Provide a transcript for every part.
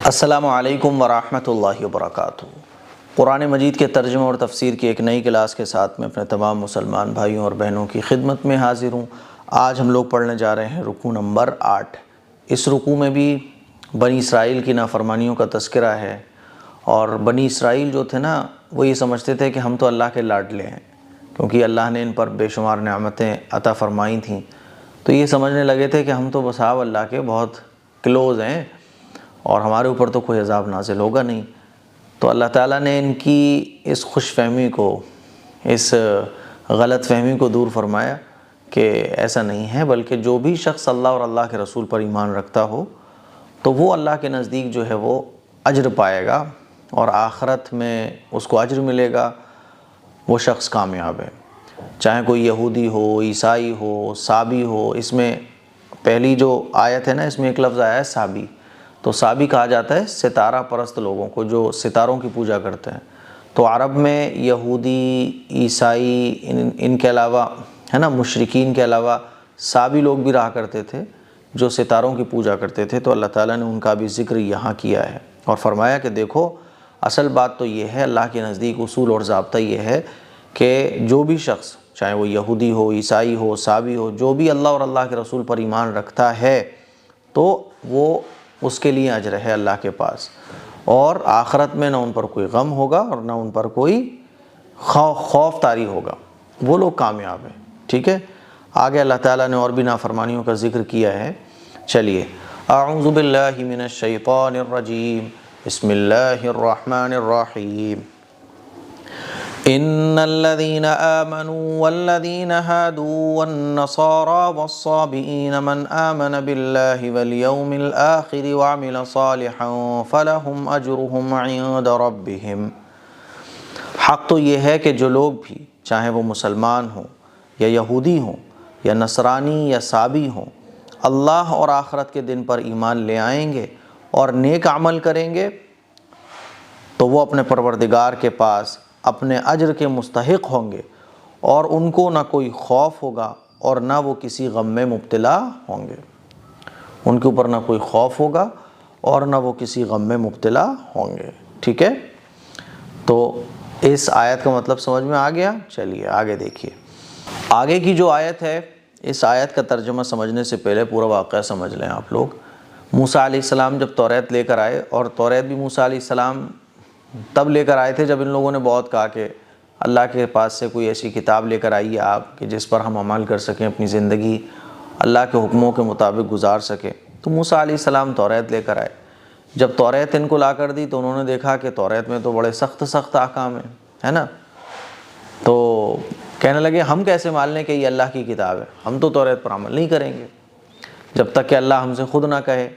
السلام علیکم ورحمۃ اللہ وبرکاتہ۔ قرآن مجید کے ترجمہ اور تفسیر کی ایک نئی کلاس کے ساتھ میں اپنے تمام مسلمان بھائیوں اور بہنوں کی خدمت میں حاضر ہوں۔ آج ہم لوگ پڑھنے جا رہے ہیں رکوع نمبر 8۔ اس رکوع میں بھی بنی اسرائیل کی نافرمانیوں کا تذکرہ ہے، اور بنی اسرائیل جو تھے نا وہ یہ سمجھتے تھے کہ ہم تو اللہ کے لاڈلے ہیں، کیونکہ اللہ نے ان پر بے شمار نعمتیں عطا فرمائی تھیں، تو یہ سمجھنے لگے تھے کہ ہم تو بس اللہ کے بہت کلوز ہیں اور ہمارے اوپر تو کوئی عذاب نازل ہوگا نہیں۔ تو اللہ تعالیٰ نے ان کی اس خوش فہمی کو، اس غلط فہمی کو دور فرمایا کہ ایسا نہیں ہے، بلکہ جو بھی شخص اللہ اور اللہ کے رسول پر ایمان رکھتا ہو تو وہ اللہ کے نزدیک جو ہے وہ اجر پائے گا، اور آخرت میں اس کو اجر ملے گا، وہ شخص کامیاب ہے۔ چاہے کوئی یہودی ہو، عیسائی ہو، صابی ہو۔ اس میں پہلی جو آیت ہے نا، اس میں ایک لفظ آیا ہے صابی، تو صابی کہا جاتا ہے ستارہ پرست لوگوں کو جو ستاروں کی پوجا کرتے ہیں۔ تو عرب میں یہودی، عیسائی، ان کے علاوہ ہے نا مشرکین کے علاوہ صابی لوگ بھی رہا کرتے تھے جو ستاروں کی پوجا کرتے تھے، تو اللہ تعالیٰ نے ان کا بھی ذکر یہاں کیا ہے اور فرمایا کہ دیکھو اصل بات تو یہ ہے، اللہ کے نزدیک اصول اور ضابطہ یہ ہے کہ جو بھی شخص، چاہے وہ یہودی ہو، عیسائی ہو، صابی ہو، جو بھی اللہ اور اللہ کے رسول پر ایمان رکھتا ہے تو وہ اس کے لیے اجر ہے اللہ کے پاس، اور آخرت میں نہ ان پر کوئی غم ہوگا اور نہ ان پر کوئی خوف طاری ہوگا، وہ لوگ کامیاب ہیں۔ ٹھیک ہے، آگے اللہ تعالیٰ نے اور بھی نافرمانیوں کا ذکر کیا ہے۔ چلیے، اعوذ باللہ من الشیطان الرجیم، بسم اللہ الرحمن الرحیم۔ ان الذين آمنوا والذين هادوا والنصارى والصابئين من آمن بالله واليوم الآخر وعمل صالحا فلهم أجرهم عند ربهم۔ حق تو یہ ہے کہ جو لوگ بھی، چاہے وہ مسلمان ہوں یا یہودی ہوں یا نصرانی یا صابی ہوں، اللہ اور آخرت کے دن پر ایمان لے آئیں گے اور نیک عمل کریں گے تو وہ اپنے پروردگار کے پاس اپنے اجر کے مستحق ہوں گے، اور ان کو نہ کوئی خوف ہوگا اور نہ وہ کسی غم میں مبتلا ہوں گے۔ ان کے اوپر نہ کوئی خوف ہوگا اور نہ وہ کسی غم میں مبتلا ہوں گے۔ ٹھیک ہے، تو اس آیت کا مطلب سمجھ میں آ گیا۔ چلیے آگے دیکھیے، آگے کی جو آیت ہے، اس آیت کا ترجمہ سمجھنے سے پہلے پورا واقعہ سمجھ لیں آپ لوگ۔ موسیٰ علیہ السلام جب توریت لے کر آئے، اور توریت بھی موسیٰ علیہ السلام تب لے کر آئے تھے جب ان لوگوں نے بہت کہا کہ اللہ کے پاس سے کوئی ایسی کتاب لے کر آئیے آپ کہ جس پر ہم عمل کر سکیں، اپنی زندگی اللہ کے حکموں کے مطابق گزار سکیں۔ تو موسیٰ علیہ السلام توریت لے کر آئے۔ جب توریت ان کو لا کر دی تو انہوں نے دیکھا کہ توریت میں تو بڑے سخت سخت احکام ہیں، ہے نا، تو کہنے لگے ہم کیسے مان لیں کہ یہ اللہ کی کتاب ہے، ہم تو توریت پر عمل نہیں کریں گے جب تک کہ اللہ ہم سے خود نہ کہے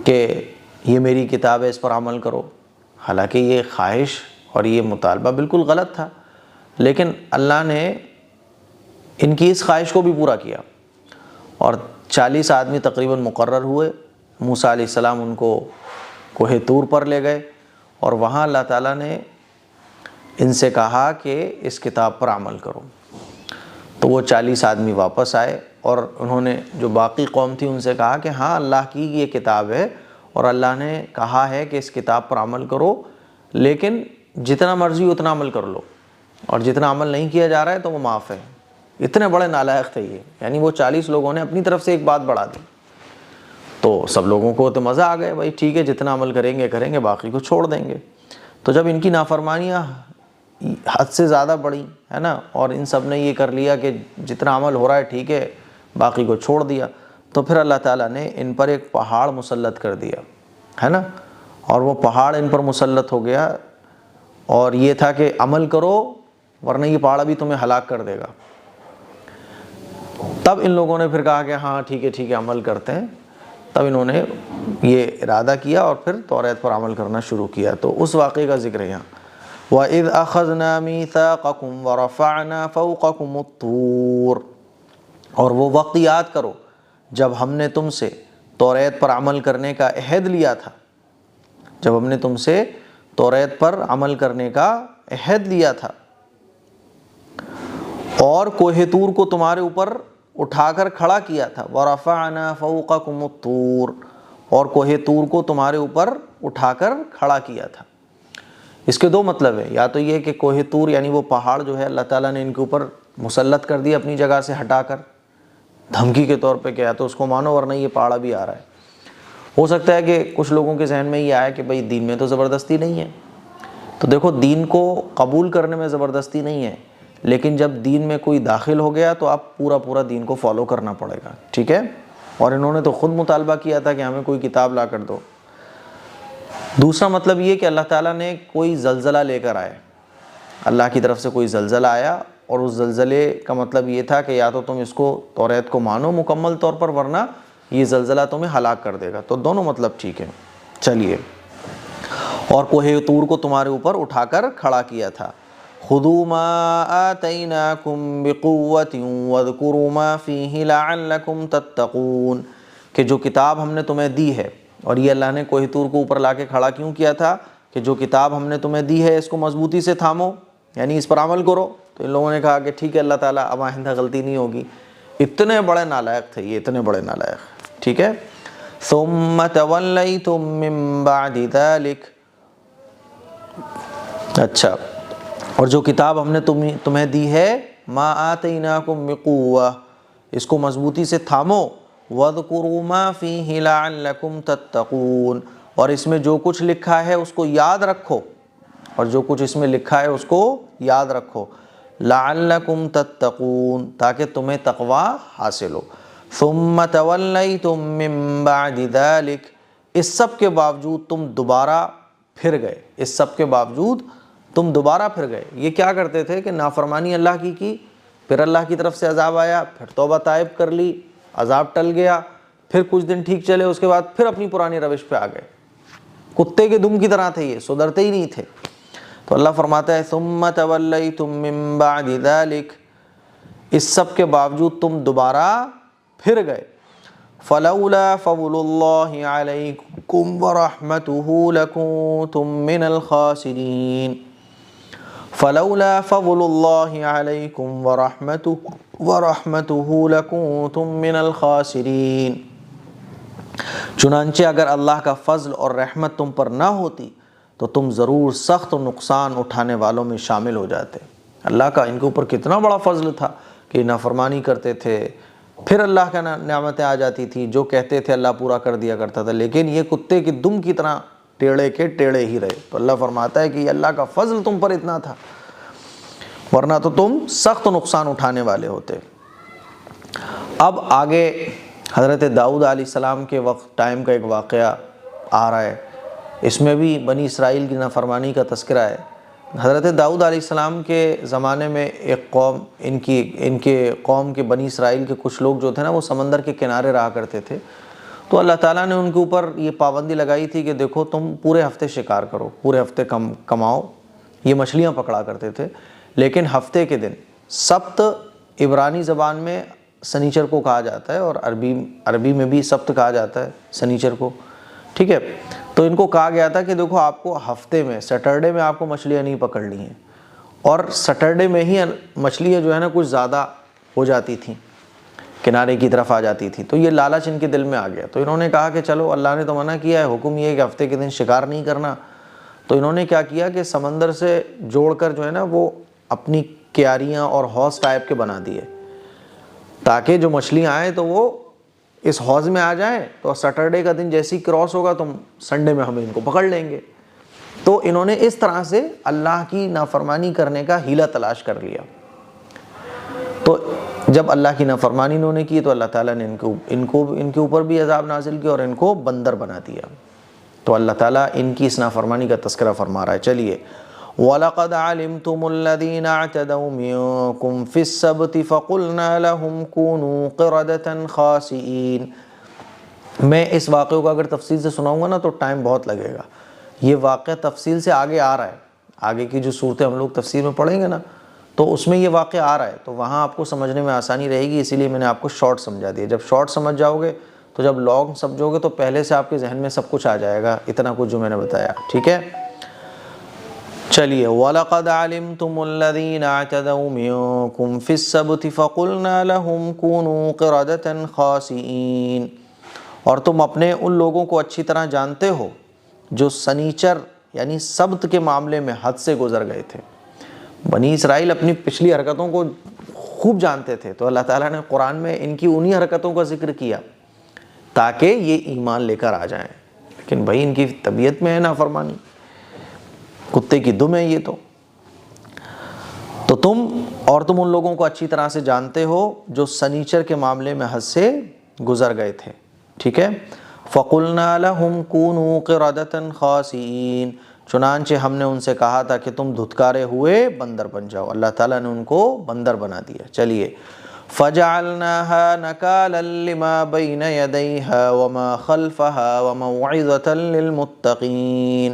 کہ یہ میری کتاب ہے، اس پر عمل کرو۔ حالانکہ یہ خواہش اور یہ مطالبہ بالکل غلط تھا، لیکن اللہ نے ان کی اس خواہش کو بھی پورا کیا، اور 40 آدمی تقریباً مقرر ہوئے۔ موسیٰ علیہ السلام ان کو کوہ طور پر لے گئے، اور وہاں اللہ تعالیٰ نے ان سے کہا کہ اس کتاب پر عمل کرو۔ تو وہ 40 آدمی واپس آئے، اور انہوں نے جو باقی قوم تھی ان سے کہا کہ ہاں اللہ کی یہ کتاب ہے، اور اللہ نے کہا ہے کہ اس کتاب پر عمل کرو، لیکن جتنا مرضی اتنا عمل کر لو، اور جتنا عمل نہیں کیا جا رہا ہے تو وہ معاف ہے۔ اتنے بڑے نالائق تھے یہ، یعنی وہ 40 لوگوں نے اپنی طرف سے ایک بات بڑھا دی، تو سب لوگوں کو تو مزہ آ گیا، بھائی ٹھیک ہے جتنا عمل کریں گے باقی کو چھوڑ دیں گے۔ تو جب ان کی نافرمانیاں حد سے زیادہ بڑھی ہے نا، اور ان سب نے یہ کر لیا کہ جتنا عمل ہو رہا ہے ٹھیک ہے، باقی کو چھوڑ دیا، تو پھر اللہ تعالیٰ نے ان پر ایک پہاڑ مسلط کر دیا، ہے نا، اور وہ پہاڑ ان پر مسلط ہو گیا، اور یہ تھا کہ عمل کرو ورنہ یہ پہاڑ بھی تمہیں ہلاک کر دے گا۔ تب ان لوگوں نے پھر کہا کہ ہاں ٹھیک ہے عمل کرتے ہیں۔ تب انہوں نے یہ ارادہ کیا اور پھر توریت پر عمل کرنا شروع کیا۔ تو اس واقعے کا ذکر ہے یہاں، وَإِذْ أَخَذْنَا مِيثَاقَكُمْ وَرَفَعْنَا فَوْقَكُمُ الطُّورَ، اور وہ وقت یاد کرو جب ہم نے تم سے توریت پر عمل کرنے کا عہد لیا تھا، جب ہم نے تم سے توریت پر عمل کرنے کا عہد لیا تھا، اور کوہ طور کو تمہارے اوپر اٹھا کر کھڑا کیا تھا۔ وَرَفَعْنَا فَوْقَكُمُ الطُّورَ، اور کوہ طور کو تمہارے اوپر اٹھا کر کھڑا کیا تھا۔ اس کے دو مطلب ہیں، یا تو یہ کہ کوہ طور یعنی وہ پہاڑ جو ہے اللہ تعالیٰ نے ان کے اوپر مسلط کر دیا اپنی جگہ سے ہٹا کر دھمکی کے طور پہ، کیا تو اس کو مانو، ورنہ یہ پہاڑ بھی آ رہا ہے۔ ہو سکتا ہے کہ کچھ لوگوں کے ذہن میں یہ آیا کہ بھئی دین میں تو زبردستی نہیں ہے، تو دیکھو دین کو قبول کرنے میں زبردستی نہیں ہے، لیکن جب دین میں کوئی داخل ہو گیا تو آپ پورا دین کو فالو کرنا پڑے گا، ٹھیک ہے؟ اور انہوں نے تو خود مطالبہ کیا تھا کہ ہمیں کوئی کتاب لا کر دو۔ دوسرا مطلب یہ کہ اللہ تعالیٰ نے کوئی زلزلہ لے کر آئے، اللہ کی طرف سے کوئی زلزلہ آیا، اور اس زلزلے کا مطلب یہ تھا کہ یا تو تم اس کو توریت کو مانو مکمل طور پر، ورنہ یہ زلزلہ تمہیں ہلاک کر دے گا۔ تو دونوں مطلب ٹھیک ہے۔ چلیے، اور کوہ طور کو تمہارے اوپر اٹھا کر کھڑا کیا تھا۔ خذوا ما آتیناکم بقوۃ واذکروا ما فیہ لعلکم تتقون، کہ جو کتاب ہم نے تمہیں دی ہے، اور یہ اللہ نے کوہ طور کو اوپر لا کے کھڑا کیوں کیا تھا کہ جو کتاب ہم نے تمہیں دی ہے اس کو مضبوطی سے تھامو، یعنی اس پر عمل کرو۔ تو ان لوگوں نے کہا کہ ٹھیک ہے اللہ تعالیٰ، اب آئندہ غلطی نہیں ہوگی۔ اتنے بڑے نالائق تھے یہ، اتنے بڑے نالائق، ٹھیک ہے۔ ثم تولیتم من بعد ذلک، اچھا، اور جو کتاب ہم نے تمہیں دی ہے، ما آتیناکم بقوۃ، اس کو مضبوطی سے تھامو، واذکروا ما فیہ لعلکم تتقون، اور اس میں جو کچھ لکھا ہے اس کو یاد رکھو، اور جو کچھ اس میں لکھا ہے اس کو یاد رکھو، لعلکم تتقون، تاکہ تمہیں تقوی حاصل ہو۔ ثم تولیتم من بعد ذلک، اس سب کے باوجود تم دوبارہ پھر گئے، اس سب کے باوجود تم دوبارہ پھر گئے۔ یہ کیا کرتے تھے کہ نافرمانی اللہ کی، پھر اللہ کی طرف سے عذاب آیا، پھر توبہ طائب کر لی، عذاب ٹل گیا، پھر کچھ دن ٹھیک چلے، اس کے بعد پھر اپنی پرانی روش پہ آ گئے۔ کتے کے دم کی طرح تھے یہ، سدھرتے ہی نہیں تھے۔ تو اللہ فرماتا ہے ثم تولیتم من بعد ذلک، اس سب کے باوجود تم دوبارہ پھر گئے۔ فلولا فضل اللہ علیکم ورحمتہ لکنتم من الخاسرین، فلولا فضل اللہ علیکم ورحمتہ لکنتم من الخاسرین، چنانچہ اگر اللہ کا فضل اور رحمت تم پر نہ ہوتی تو تم ضرور سخت نقصان اٹھانے والوں میں شامل ہو جاتے۔ اللہ کا ان کے اوپر کتنا بڑا فضل تھا کہ نافرمانی کرتے تھے، پھر اللہ کا نعمتیں آ جاتی تھی، جو کہتے تھے اللہ پورا کر دیا کرتا تھا، لیکن یہ کتے کی دم کی طرح ٹیڑے کے ٹیڑے ہی رہے۔ تو اللہ فرماتا ہے کہ یہ اللہ کا فضل تم پر اتنا تھا، ورنہ تو تم سخت نقصان اٹھانے والے ہوتے۔ اب آگے حضرت داؤد علیہ السلام کے وقت ٹائم کا ایک واقعہ آ رہا ہے، اس میں بھی بنی اسرائیل کی نافرمانی کا تذکرہ ہے۔ حضرت داؤد علیہ السلام کے زمانے میں ایک قوم، ان کے قوم کے بنی اسرائیل کے کچھ لوگ جو تھے نا، وہ سمندر کے کنارے رہا کرتے تھے۔ تو اللہ تعالیٰ نے ان کے اوپر یہ پابندی لگائی تھی کہ دیکھو تم پورے ہفتے شکار کرو، پورے ہفتے کماؤ۔ یہ مچھلیاں پکڑا کرتے تھے، لیکن ہفتے کے دن، سبت عبرانی زبان میں سنیچر کو کہا جاتا ہے، اور عربی میں بھی سبت کہا جاتا ہے سنیچر کو، ٹھیک ہے۔ تو ان کو کہا گیا تھا کہ دیکھو آپ کو ہفتے میں، سیٹرڈے میں آپ کو مچھلیاں نہیں پکڑنی ہیں، اور سیٹرڈے میں ہی مچھلیاں جو ہے نا کچھ زیادہ ہو جاتی تھیں، کنارے کی طرف آ جاتی تھی۔ تو یہ لالچ ان کے دل میں آ گیا، تو انہوں نے کہا کہ چلو اللہ نے تو منع کیا ہے، حکم یہ ہے کہ ہفتے کے دن شکار نہیں کرنا۔ تو انہوں نے کیا کیا کہ سمندر سے جوڑ کر جو ہے نا وہ اپنی کیاریاں اور حوض ٹائپ کے بنا دیے، تاکہ جو مچھلیاں آئیں تو وہ اس حوض میں آ جائیں، تو سیٹرڈے کا دن جیسی کراس ہوگا تو سنڈے میں ہم ان کو پکڑ لیں گے۔ تو انہوں نے اس طرح سے اللہ کی نافرمانی کرنے کا ہیلہ تلاش کر لیا۔ تو جب اللہ کی نافرمانی انہوں نے کی تو اللہ تعالیٰ نے ان کے اوپر بھی عذاب نازل کیا اور ان کو بندر بنا دیا۔ تو اللہ تعالیٰ ان کی اس نافرمانی کا تذکرہ فرما رہا ہے۔ چلیے، وَلَقَدْ عَلِمْتُمُ الَّذِينَ اعْتَدَوْا مِنْكُمْ فِي السَّبْتِ فَقُلْنَا لَهُمْ كُونُوا قِرَدَةً خَاسِئِينَ۔ میں اس واقعے کو اگر تفصیل سے سناؤں گا نا تو ٹائم بہت لگے گا۔ یہ واقعہ تفصیل سے آگے آ رہا ہے، آگے کی جو صورتیں ہم لوگ تفسیر میں پڑھیں گے نا تو اس میں یہ واقعہ آ رہا ہے، تو وہاں آپ کو سمجھنے میں آسانی رہے گی، اسی لیے میں نے آپ کو شارٹ سمجھا دیا۔ جب شارٹ سمجھ جاؤ گے تو جب لانگ سمجھو گے تو پہلے سے آپ کے ذہن میں سب کچھ آ جائے گا، اتنا کچھ جو میں نے بتایا، ٹھیک ہے۔ چلیے، وَلَقَدْ عَلِمْتُمُ الَّذِينَ اعْتَدَوْا مِنْكُمْ فِي السَّبْتِ فَقُلْنَا لَهُمْ كُونُوا قِرَدَةً خَاسِئِينَ۔ اور تم اپنے ان لوگوں کو اچھی طرح جانتے ہو جو سنیچر یعنی سبت کے معاملے میں حد سے گزر گئے تھے۔ بنی اسرائیل اپنی پچھلی حرکتوں کو خوب جانتے تھے، تو اللہ تعالیٰ نے قرآن میں ان کی انہی حرکتوں کا ذکر کیا تاکہ یہ ایمان لے کر آ جائیں، لیکن بھائی ان کی طبیعت میں ہے نافرمانی، کتے کی دم ہے یہ تو تم ان لوگوں کو اچھی طرح سے جانتے ہو جو سنیچر کے معاملے میں حد سے گزر گئے تھے، ٹھیک ہے۔ فَقُلْنَا لَهُمْ كُونُوا قِرَدَةً خَاسِئِينَ، چنانچہ ہم نے ان سے کہا تھا کہ تم دھتکارے ہوئے بندر بن جاؤ، اللہ تعالیٰ نے ان کو بندر بنا دیا۔ چلیے، فَجَعَلْنَاهَا نَكَالًا لِمَا بَيْنَ يَدَيْهَا وَمَا خَلْفَهَا وَمَوْعِظَةً لِلْمُتَّقِينَ،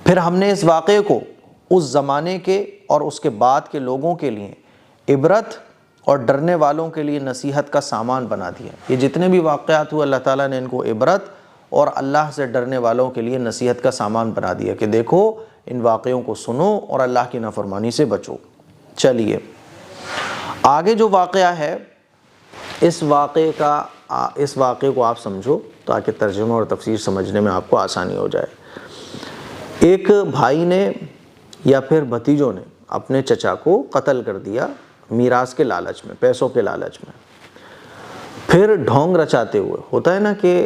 پھر ہم نے اس واقعے کو اس زمانے کے اور اس کے بعد کے لوگوں کے لیے عبرت اور ڈرنے والوں کے لیے نصیحت کا سامان بنا دیا۔ یہ جتنے بھی واقعات ہوئے اللہ تعالیٰ نے ان کو عبرت اور اللہ سے ڈرنے والوں کے لیے نصیحت کا سامان بنا دیا کہ دیکھو ان واقعوں کو سنو اور اللہ کی نافرمانی سے بچو۔ چلیے آگے جو واقعہ ہے اس واقعے کو آپ سمجھو تاکہ ترجمہ اور تفسیر سمجھنے میں آپ کو آسانی ہو جائے۔ ایک بھائی نے یا پھر بھتیجوں نے اپنے چچا کو قتل کر دیا میراث کے لالچ میں، پیسوں کے لالچ میں، پھر ڈھونگ رچاتے ہوئے، ہوتا ہے نا کہ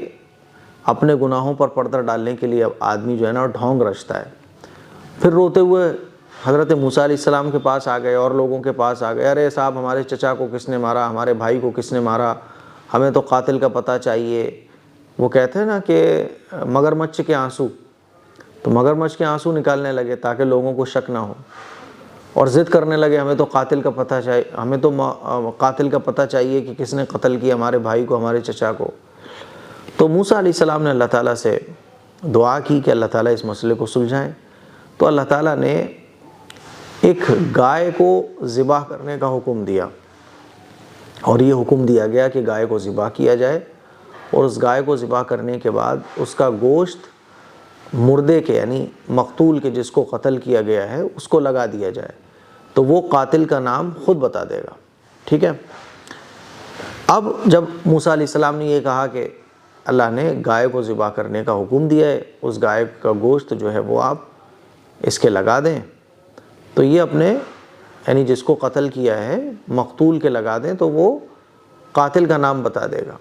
اپنے گناہوں پر پردہ ڈالنے کے لیے آدمی جو ہے نا ڈھونگ رچتا ہے، پھر روتے ہوئے حضرت موسیٰ علیہ السلام کے پاس آ گئے اور لوگوں کے پاس آ گئے، ارے صاحب ہمارے چچا کو کس نے مارا، ہمارے بھائی کو کس نے مارا، ہمیں تو قاتل کا پتہ چاہیے۔ وہ کہتے ہیں نا کہ مگرمچھ کے آنسو، تو مگرمچھ کے آنسو نکالنے لگے تاکہ لوگوں کو شک نہ ہو، اور ضد کرنے لگے ہمیں تو قاتل کا پتہ چاہیے، ہمیں تو قاتل کا پتہ چاہیے کہ کس نے قتل کیا ہمارے بھائی کو، ہمارے چچا کو۔ تو موسیٰ علیہ السلام نے اللہ تعالیٰ سے دعا کی کہ اللہ تعالیٰ اس مسئلے کو سلجھائیں، تو اللہ تعالیٰ نے ایک گائے کو ذبح کرنے کا حکم دیا، اور یہ حکم دیا گیا کہ گائے کو ذبح کیا جائے، اور اس گائے کو ذبح کرنے کے بعد اس کا گوشت مردے کے یعنی مقتول کے جس کو قتل کیا گیا ہے اس کو لگا دیا جائے، تو وہ قاتل کا نام خود بتا دے گا، ٹھیک ہے۔ اب جب موسیٰ علیہ السلام نے یہ کہا کہ اللہ نے گائے کو ذبح کرنے کا حکم دیا ہے، اس گائے کا گوشت جو ہے وہ آپ اس کے لگا دیں، تو یہ اپنے یعنی جس کو قتل کیا ہے مقتول کے لگا دیں تو وہ قاتل کا نام بتا دے گا۔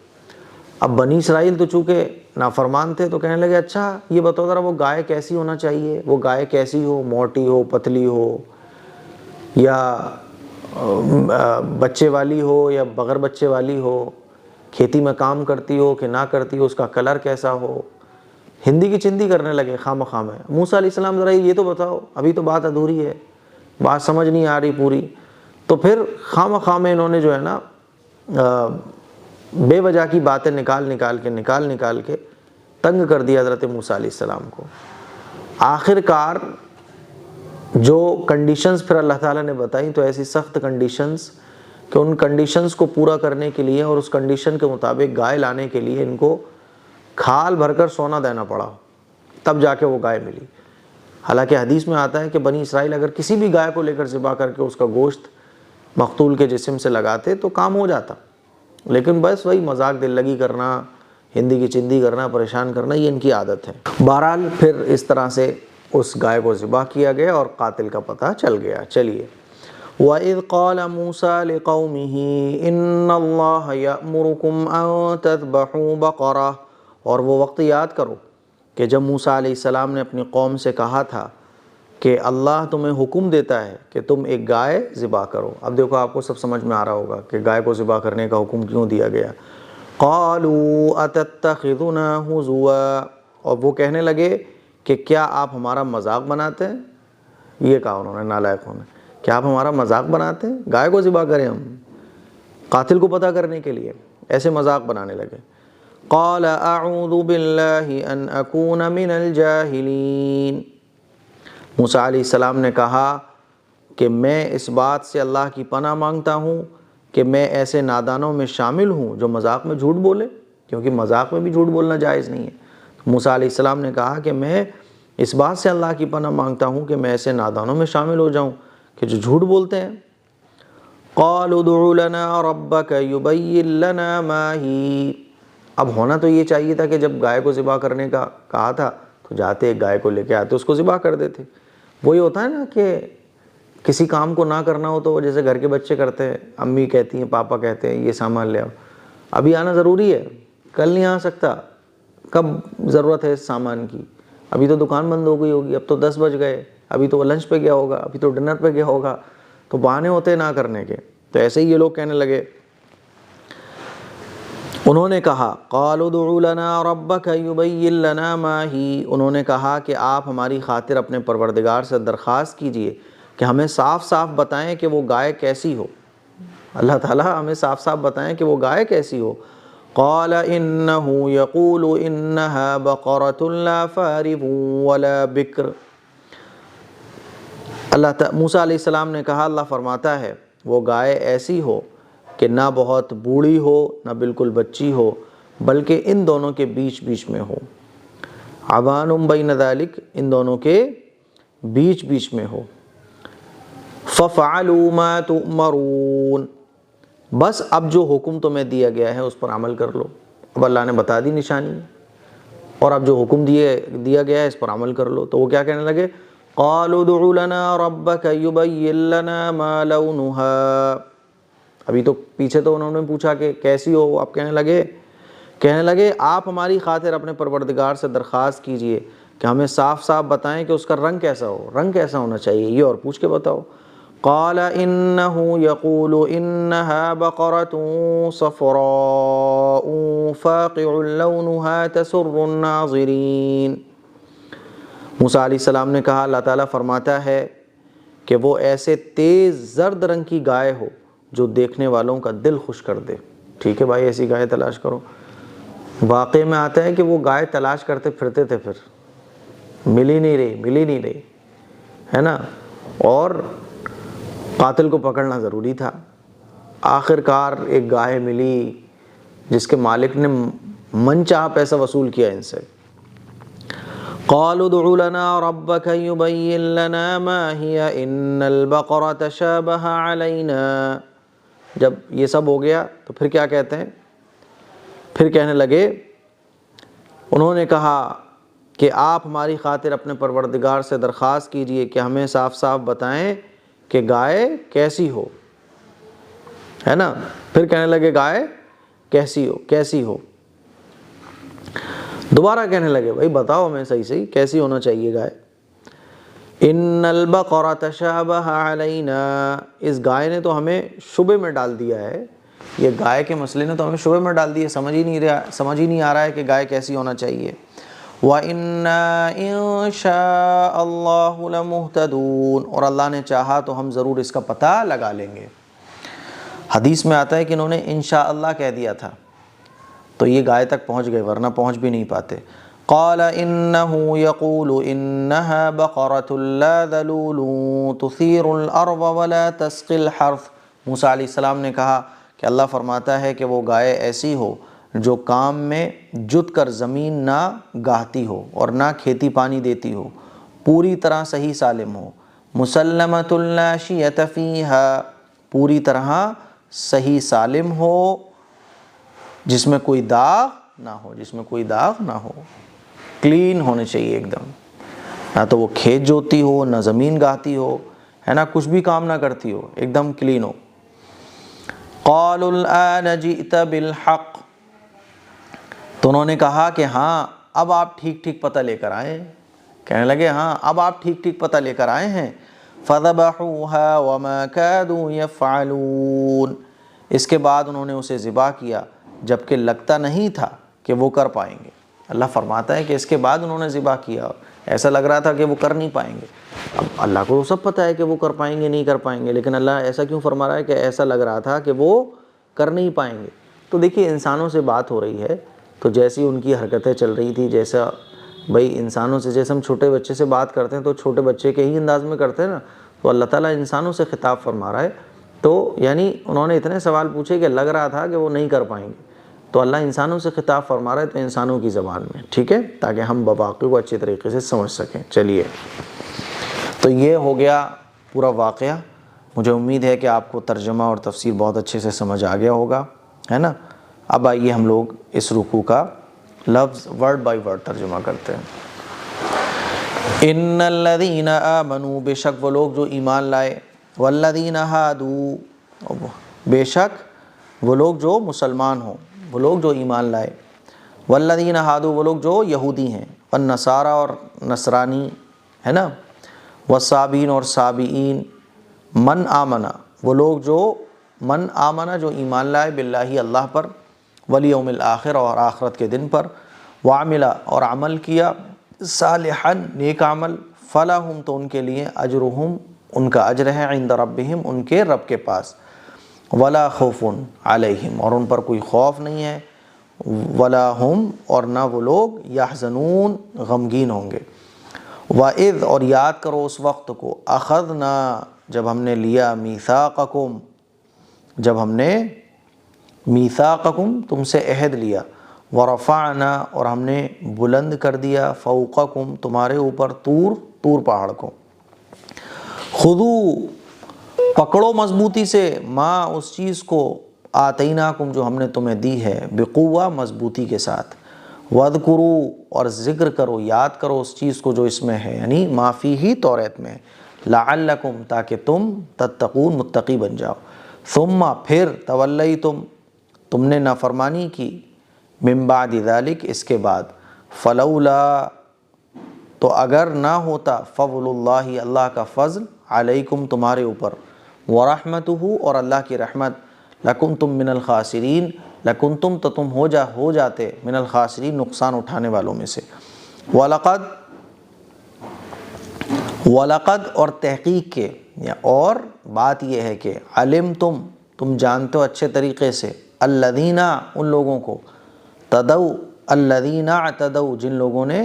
اب بنی اسرائیل تو چونکہ نافرمان تھے تو کہنے لگے اچھا یہ بتاؤ ذرا وہ گائے کیسی ہونا چاہیے، وہ گائے کیسی ہو، موٹی ہو، پتلی ہو، یا بچے والی ہو یا بغیر بچے والی ہو، کھیتی میں کام کرتی ہو کہ نہ کرتی ہو، اس کا کلر کیسا ہو، ہندی کی چندی کرنے لگے خام خواہ میں۔ موسیٰ علیہ السلام ذرا یہ تو بتاؤ، ابھی تو بات ادھوری ہے، بات سمجھ نہیں آ رہی پوری۔ تو پھر خام خواہ میں انہوں نے جو ہے نا بے وجہ کی باتیں نکال کے تنگ کر دیا حضرت موسیٰ علیہ السلام کو۔ آخر کار جو کنڈیشنز پھر اللہ تعالیٰ نے بتائیں تو ایسی سخت کنڈیشنز کہ ان کنڈیشنز کو پورا کرنے کے لیے اور اس کنڈیشن کے مطابق گائے لانے کے لیے ان کو کھال بھر کر سونا دینا پڑا، تب جا کے وہ گائے ملی۔ حالانکہ حدیث میں آتا ہے کہ بنی اسرائیل اگر کسی بھی گائے کو لے کر ذبح کر کے اس کا گوشت مقتول کے جسم سے لگاتے تو کام ہو جاتا، لیکن بس وہی مذاق دل لگی کرنا، ہندی کی چندی کرنا، پریشان کرنا، یہ ان کی عادت ہے۔ بہرحال پھر اس طرح سے اس گائے کو ذبح کیا گیا اور قاتل کا پتہ چل گیا۔ چلیے، وَإِذْ قَالَ مُوسَىٰ لِقَوْمِهِ إِنَّ اللَّهَ يَأْمُرُكُمْ أَن تَذْبَحُوا بَقَرَةً، اور وہ وقت یاد کرو کہ جب موسیٰ علیہ السلام نے اپنی قوم سے کہا تھا کہ اللہ تمہیں حکم دیتا ہے کہ تم ایک گائے ذبح کرو۔ اب دیکھو آپ کو سب سمجھ میں آ رہا ہوگا کہ گائے کو ذبح کرنے کا حکم کیوں دیا گیا۔ قَالُوا أَتَتَّخِذُنَا هُزُوًا، اور وہ کہنے لگے کہ کیا آپ ہمارا مذاق بناتے ہیں؟ یہ کہا انہوں نے نالائقوں نے، کیا آپ ہمارا مذاق بناتے ہیں؟ گائے کو ذبح کریں ہم قاتل کو پتہ کرنے کے لیے، ایسے مذاق بنانے لگے۔ قال اعوذ باللہ ان اکون من الجاہلین، موسیٰ علیہ السلام نے کہا کہ میں اس بات سے اللہ کی پناہ مانگتا ہوں کہ میں ایسے نادانوں میں شامل ہوں جو مذاق میں جھوٹ بولے، کیونکہ مذاق میں بھی جھوٹ بولنا جائز نہیں ہے۔ موسیٰ علیہ السلام نے کہا کہ میں اس بات سے اللہ کی پناہ مانگتا ہوں کہ میں ایسے نادانوں میں شامل ہو جاؤں کہ جو جھوٹ بولتے ہیں۔ قالوا ادع لنا ربك يبين لنا ما هي، اب ہونا تو یہ چاہیے تھا کہ جب گائے کو ذبح کرنے کا کہا تھا تو جاتے ایک گائے کو لے کے آتے، اس کو ذبح کر دیتے۔ وہی ہوتا ہے نا کہ کسی کام کو نہ کرنا ہو تو جیسے گھر کے بچے کرتے ہیں، امی کہتی ہیں، پاپا کہتے ہیں یہ سامان لے آؤ، ابھی آنا ضروری ہے، کل نہیں آ سکتا، کب ضرورت ہے اس سامان کی، ابھی تو دکان بند ہو گئی ہوگی، اب تو 10 بج گئے، ابھی تو وہ لنچ پہ گیا ہوگا، ابھی تو ڈنر پہ گیا ہوگا، تو بہانے ہوتے نہ کرنے کے۔ تو ایسے ہی یہ لوگ کہنے لگے، انہوں نے کہا قالوا ادع لنا ربک یبین لنا ما ہی، انہوں نے کہا کہ آپ ہماری خاطر اپنے پروردگار سے درخواست کیجئے کہ ہمیں صاف صاف بتائیں کہ وہ گائے کیسی ہو، اللہ تعالیٰ ہمیں صاف صاف بتائیں کہ وہ گائے کیسی ہو۔ قال انه يقول انها بقرة لا فارض ولا بکر، موسیٰ علیہ السلام نے کہا اللہ فرماتا ہے وہ گائے ایسی ہو کہ نہ بہت بوڑھی ہو نہ بالکل بچی ہو، بلکہ ان دونوں کے بیچ بیچ میں ہو، عوان بین ذلک، ان دونوں کے بیچ بیچ میں ہو۔ فَفَعَلُوا مَا تُؤْمَرُونَ، بس اب جو حکم تمہیں دیا گیا ہے اس پر عمل کر لو۔ اب اللہ نے بتا دی نشانی، اور اب جو حکم دیا گیا ہے اس پر عمل کر لو۔ تو وہ کیا کہنے لگے؟ قَالُوا ادْعُ لَنَا رَبَّكَ يُبَيِّن لَنَا مَا لَوْنُهَا، ابھی تو پیچھے تو انہوں نے پوچھا کہ کیسی ہو، اب کہنے لگے آپ ہماری خاطر اپنے پروردگار سے درخواست کیجئے کہ ہمیں صاف صاف بتائیں کہ اس کا رنگ کیسا ہو، رنگ کیسا ہونا چاہیے، یہ اور پوچھ کے بتاؤ۔ قال انه يقول انها بقرة صفراء فاقع لونها تسر الناظرین، موسیٰ علیہ السلام نے کہا اللہ تعالیٰ فرماتا ہے کہ وہ ایسے تیز زرد رنگ کی گائے ہو جو دیکھنے والوں کا دل خوش کر دے۔ ٹھیک ہے بھائی، ایسی گائے تلاش کرو۔ واقعے میں آتا ہے کہ وہ گائے تلاش کرتے پھرتے تھے، پھر مل ہی نہیں رہی ہے نا، اور قاتل کو پکڑنا ضروری تھا۔ آخر کار ایک گائے ملی جس کے مالک نے من چاہا پیسہ وصول کیا ان سے۔ قالوا ادع لنا ربك يبين لنا ما هي ان البقرة تشابه علينا، جب یہ سب ہو گیا تو پھر کیا کہتے ہیں؟ پھر کہنے لگے، انہوں نے کہا کہ آپ ہماری خاطر اپنے پروردگار سے درخواست کیجئے کہ ہمیں صاف صاف بتائیں کہ گائے کیسی ہو، ہے نا۔ پھر کہنے لگے گائے کیسی ہو، دوبارہ کہنے لگے بھائی بتاؤ ہمیں صحیح کیسی ہونا چاہیے گائے۔ ان البقرة تشابه علینا، اس گائے نے تو ہمیں شبے میں ڈال دیا ہے، یہ گائے کے مسئلے نے تو ہمیں شبے میں ڈال دیا، سمجھ ہی نہیں آ رہا ہے کہ گائے کیسی ہونا چاہیے۔ وَإِنَّا إِن شَاءَ اللَّهُ لَمُهْتَدُونَ، اور اللہ نے چاہا تو ہم ضرور اس کا پتہ لگا لیں گے۔ حدیث میں آتا ہے کہ انہوں نے انشاءاللہ کہہ دیا تھا تو یہ گائے تک پہنچ گئے، ورنہ پہنچ بھی نہیں پاتے۔ قال انه يقول انها بقرة لا ذلول تثير الارض ولا تسقي الحرث، موسیٰ علیہ السلام نے کہا کہ اللہ فرماتا ہے کہ وہ گائے ایسی ہو جو کام میں جت کر زمین نہ گاہتی ہو اور نہ کھیتی پانی دیتی ہو، پوری طرح صحیح سالم ہو، مسلمۃ لا شیۃ فیہا، پوری طرح صحیح سالم ہو، جس میں کوئی داغ نہ ہو، کلین ہونے چاہیے ایک دم، نہ تو وہ کھیت جوتی ہو نہ زمین گاہتی ہو، ہے نا، کچھ بھی کام نہ کرتی ہو، ایک دم کلین ہو۔ قالوا الآن جئت بالحق، تو انہوں نے کہا کہ ہاں اب آپ ٹھیک پتہ لے کر آئے ہیں، کہنے لگے ہاں اب آپ ٹھیک پتہ لے کر آئے ہیں۔ فذبحوها وما كادوا يفعلون، اس کے بعد انہوں نے اسے ذبح کیا جبکہ لگتا نہیں تھا کہ وہ کر پائیں گے۔ اللہ فرماتا ہے کہ اس کے بعد انہوں نے ذبح کیا، ایسا لگ رہا تھا کہ وہ کر نہیں پائیں گے۔ اب اللہ کو تو سب پتہ ہے کہ وہ کر پائیں گے نہیں کر پائیں گے، لیکن اللہ ایسا کیوں فرما رہا ہے کہ ایسا لگ رہا تھا کہ وہ کر نہیں پائیں گے؟ تو دیکھیے انسانوں سے بات ہو رہی ہے تو جیسی ان کی حرکتیں چل رہی تھی، جیسا بھائی انسانوں سے جیسے ہم چھوٹے بچے سے بات کرتے ہیں تو چھوٹے بچے کے ہی انداز میں کرتے ہیں نا، تو اللہ تعالیٰ انسانوں سے خطاب فرما رہا ہے۔ تو یعنی انہوں نے اتنے سوال پوچھے کہ لگ رہا تھا کہ وہ نہیں کر پائیں گے، تو اللہ انسانوں سے خطاب فرما رہا ہے تو انسانوں کی زبان میں، ٹھیک ہے، تاکہ ہم واقعے کو اچھے طریقے سے سمجھ سکیں۔ چلیے، تو یہ ہو گیا پورا واقعہ۔ مجھے امید ہے کہ آپ کو ترجمہ اور تفسیر بہت اچھے سے سمجھ آ گیا ہوگا، ہے نا۔ اب آئیے ہم لوگ اس رکوع کا لفظ ورڈ بائی ورڈ ترجمہ کرتے ہیں۔ ان الذین آمنوا، بے شک وہ لوگ جو ایمان لائے، والذین ہادوا، بے شک وہ لوگ جو مسلمان ہوں، وہ لوگ جو ایمان لائے، والذین ہادوا، وہ لوگ جو یہودی ہیں، والنصارى اور نصرانی ہے نا، والصابئین اور صابئین، من آمنا، وہ لوگ جو من آمنا جو ایمان لائے، باللہ اللہ پر، والیوم الآخر اور آخرت کے دن پر، وعمل اور عمل کیا، صالحا نیک عمل، فلہم تو ان کے لیے اجرہم ان کا اجر ہے، عند ربہم ان کے رب کے پاس، ولا خوف علیہم اور ان پر کوئی خوف نہیں ہے، ولا ہم اور نہ وہ لوگ یحزنون غمگین ہوں گے۔ وَإِذْ اور یاد کرو اس وقت کو، اخذنا جب ہم نے لیا، میثاقکم جب ہم نے میثاقکم تم سے عہد لیا، ورفعنا اور ہم نے بلند کر دیا، فوقکم تمہارے اوپر، طور پہاڑ کو، خذو پکڑو مضبوطی سے، ما اس چیز کو، آتیناکم جو ہم نے تمہیں دی ہے، بقوہ مضبوطی کے ساتھ، وَاذْكُرُوا اور ذکر کرو، یاد کرو اس چیز کو جو اس میں ہے، یعنی ما فیہ توریت میں، لعلکم تاکہ تم تتقون متقی بن جاؤ، ثم پھر تولیتم تم نے نافرمانی کی، من بعد ذلک اس کے بعد، فلولا تو اگر نہ ہوتا، فضل اللہ اللہ کا فضل، علیکم تمہارے اوپر، ورحمتہ اور اللہ کی رحمت، لکنتم من الخاسرین لکنتم تو تم ہو جاتے من الخاسرین نقصان اٹھانے والوں میں سے، وَلَقَدْ اور تحقیق کے، اور بات یہ ہے کہ علمتم تم جانتے ہو اچھے طریقے سے، الذین ان لوگوں کو، الذین اعتدوا جن لوگوں نے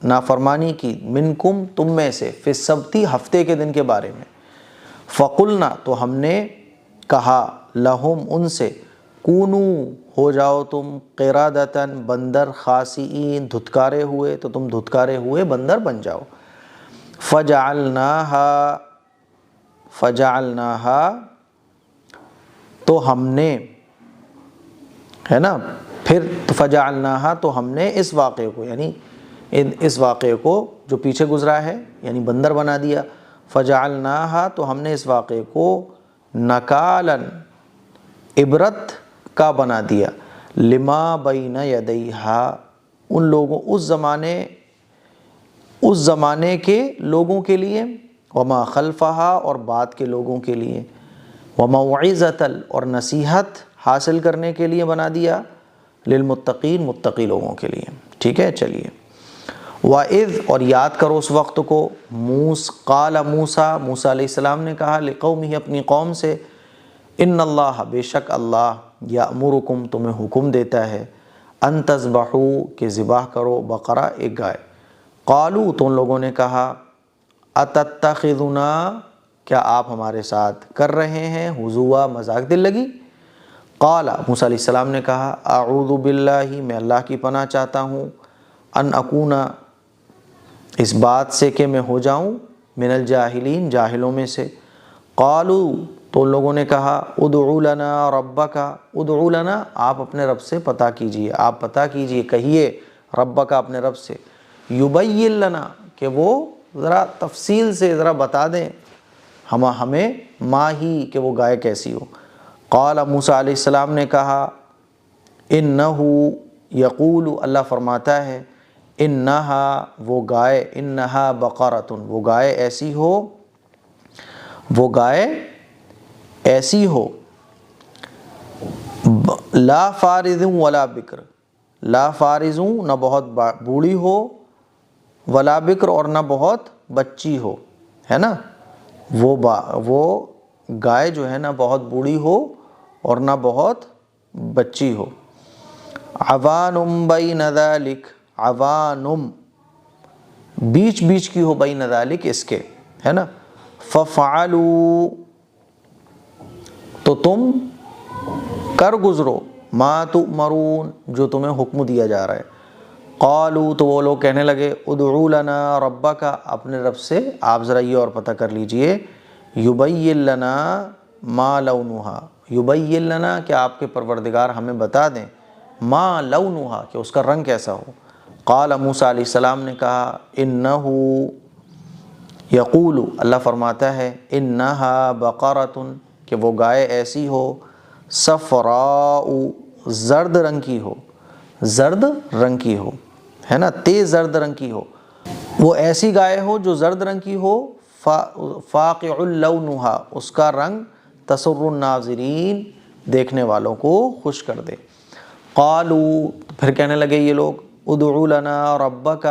نافرمانی کی، منکم تم میں سے، فی السبت ہفتے کے دن کے بارے میں، فقلنا تو ہم نے کہا، لہم ان سے، کونو ہو جاؤ تم، قردۃ بندر، خاسئین دھتکارے ہوئے، تو تم دھتکارے ہوئے بندر بن جاؤ، فجعلناہا تو ہم نے، ہے نا، پھر فجعلناہا تو ہم نے اس واقعے کو، یعنی اس واقعے کو جو پیچھے گزرا ہے، یعنی بندر بنا دیا، فجعلناہا تو ہم نے اس واقعے کو نکالا عبرت کا بنا دیا، لما بین یدیہا ان لوگوں اس زمانے کے لوگوں کے لیے، وما خلفہا اور بعد کے لوگوں کے لیے، وموعظۃ اور نصیحت حاصل کرنے کے لیے بنا دیا، للمتقین متقی لوگوں کے لیے۔ ٹھیک ہے، چلیے۔ وَإِذْ اور یاد کرو اس وقت کو، قال موسیٰ علیہ السلام نے کہا، لقومہ اپنی قوم سے، ان اللہ بے شک اللہ، یأمرکم تمہیں حکم دیتا ہے، ان تذبحوا کہ ذبح کرو، بقرہ ایک گائے، قالوا تو ان لوگوں نے کہا، اتتخذنا کیا آپ ہمارے ساتھ کر رہے ہیں ہزوا مذاق دل لگی، قال موسیٰ علیہ السلام نے کہا، اعوذ باللہ میں اللہ کی پناہ چاہتا ہوں، ان اکون اس بات سے کہ میں ہو جاؤں، من الجاہلین جاہلوں میں سے، قالوا تو ان لوگوں نے کہا، ادعو لنا ربک، ادعو لنا آپ اپنے رب سے پتہ کیجئے، آپ پتہ کیجئے، کہیے ربک اپنے رب سے، یبین لنا کہ وہ ذرا تفصیل سے ذرا بتا دیں ہمیں، ما ہی کہ وہ گائے کیسی ہو، قال موسیٰ علیہ السلام نے کہا، انہو یقول اللہ فرماتا ہے، انہا وہ گائے، انہا بقرۃ وہ گائے ایسی ہو، وہ گائے ایسی ہو، لا فارض ولا بکر، لا فارض نہ بہت بوڑھی ہو، ولا بکر اور نہ بہت بچی ہو، ہے نا، وہ گائے جو ہے نہ بہت بوڑھی ہو اور نہ بہت بچی ہو، عوانم بین ذالک، عوانم بیچ بیچ کی ہو، بین ذالک اس کے، ہے نا، ففعلوا تو تم کر گزرو، ما تؤمرون جو تمہیں حکم دیا جا رہا ہے، قالوا تو وہ لوگ کہنے لگے، ادعو لنا ربک اپنے رب سے آپ ذرا یہ اور پتہ کر لیجئے، یبین لنا ما لونہا یبین لنا کہ آپ کے پروردگار ہمیں بتا دیں، ما لونہا کہ اس کا رنگ کیسا ہو۔ قال موسیٰ علیہ السلام نے کہا انہ یقول، اللہ فرماتا ہے انہا بقرۃ کہ وہ گائے ایسی ہو، صفراء زرد رنگ کی ہو، زرد رنگ کی ہو، ہے نا، تیز زرد رنگ کی ہو، وہ ایسی گائے ہو جو زرد رنگ کی ہو، فاقع لونہا اس کا رنگ تسر الناظرین دیکھنے والوں کو خوش کر دے۔ قالوا پھر کہنے لگے یہ لوگ ادعو لنا ربک،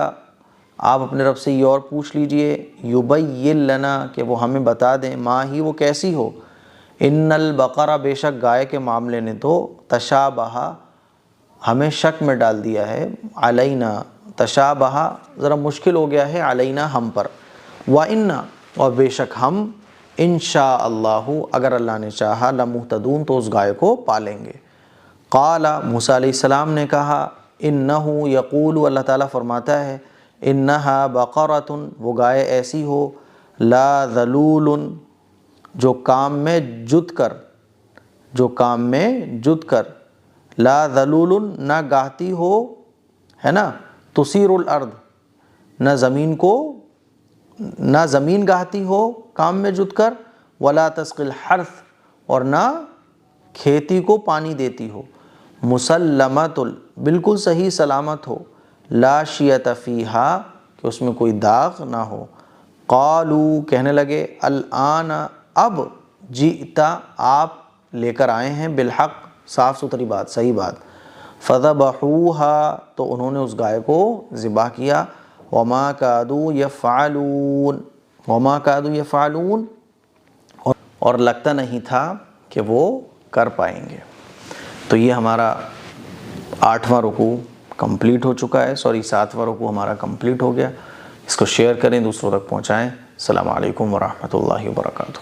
آپ اپنے رب سے یہ اور پوچھ لیجئے، یبین لنا کہ وہ ہمیں بتا دیں، ما ہی وہ کیسی ہو، ان البقرہ بے شک گائے کے معاملے نے تو تشابہ ہمیں شک میں ڈال دیا ہے، علینا تشابہ ذرا مشکل ہو گیا ہے، علینا ہم پر، وَإِنَّا اور بے شک ہم انشاء اللہ اگر اللہ نے چاہا لمہتدون تو اس گائے کو پالیں گے۔ قال موسیٰ علیہ السلام نے کہا انہ یقول، اللہ تعالیٰ فرماتا ہے انہا بقرۃ وہ گائے ایسی ہو، لا ذلول جو کام میں جت کر، جو کام میں جت کر، لا ذلول نہ گاہتی ہو، ہے نا، تثیر الارض نہ زمین کو، نہ زمین گاہتی ہو کام میں جت کر، ولا تسقی الحرث اور نہ کھیتی کو پانی دیتی ہو، مسلمۃ بالکل صحیح سلامت ہو، لا شیۃ فیہا کہ اس میں کوئی داغ نہ ہو۔ قالوا کہنے لگے الآن اب، جئتا آپ لے کر آئے ہیں، بالحق صاف ستھری بات، صحیح بات، فذبحوہا تو انہوں نے اس گائے کو ذبح کیا، وما کادوا یفعلون، وما کادوا یفعلون اور لگتا نہیں تھا کہ وہ کر پائیں گے۔ تو یہ ہمارا 8واں رکوع کمپلیٹ ہو چکا ہے، 7واں رکوع ہمارا کمپلیٹ ہو گیا۔ اس کو شیئر کریں، دوسروں تک پہنچائیں۔ السلام علیکم ورحمۃ اللہ وبرکاتہ۔